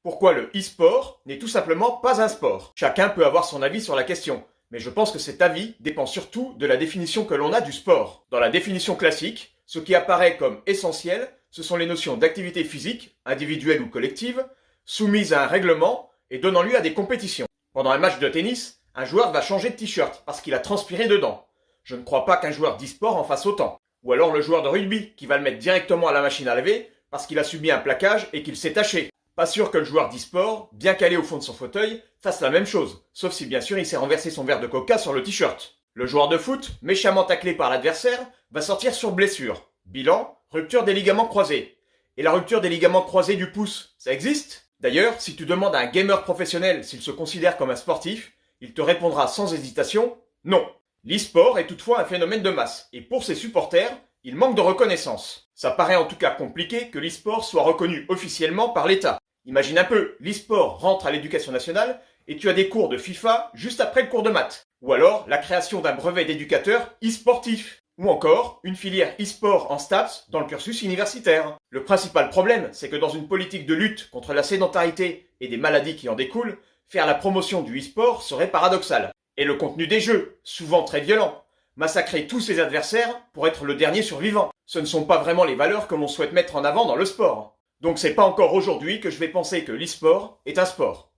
Pourquoi le e-sport n'est tout simplement pas un sport? Chacun peut avoir son avis sur la question, mais je pense que cet avis dépend surtout de la définition que l'on a du sport. Dans la définition classique, ce qui apparaît comme essentiel, ce sont les notions d'activité physique, individuelle ou collective, soumises à un règlement et donnant lieu à des compétitions. Pendant un match de tennis, un joueur va changer de t-shirt parce qu'il a transpiré dedans. Je ne crois pas qu'un joueur d'e-sport en fasse autant. Ou alors le joueur de rugby qui va le mettre directement à la machine à laver parce qu'il a subi un plaquage et qu'il s'est taché. Pas sûr que le joueur d'e-sport, bien calé au fond de son fauteuil, fasse la même chose, sauf si bien sûr il s'est renversé son verre de coca sur le t-shirt. Le joueur de foot, méchamment taclé par l'adversaire, va sortir sur blessure. Bilan, rupture des ligaments croisés. Et la rupture des ligaments croisés du pouce, ça existe? D'ailleurs, si tu demandes à un gamer professionnel s'il se considère comme un sportif, il te répondra sans hésitation, non. L'e-sport est toutefois un phénomène de masse, et pour ses supporters, il manque de reconnaissance. Ça paraît en tout cas compliqué que l'e-sport soit reconnu officiellement par l'État. Imagine un peu, l'e-sport rentre à l'éducation nationale et tu as des cours de FIFA juste après le cours de maths. Ou alors la création d'un brevet d'éducateur e-sportif. Ou encore une filière e-sport en STAPS dans le cursus universitaire. Le principal problème, c'est que dans une politique de lutte contre la sédentarité et des maladies qui en découlent, faire la promotion du e-sport serait paradoxal. Et le contenu des jeux, souvent très violent. Massacrer tous ses adversaires pour être le dernier survivant. Ce ne sont pas vraiment les valeurs que l'on souhaite mettre en avant dans le sport. Donc c'est pas encore aujourd'hui que je vais penser que l'e-sport est un sport.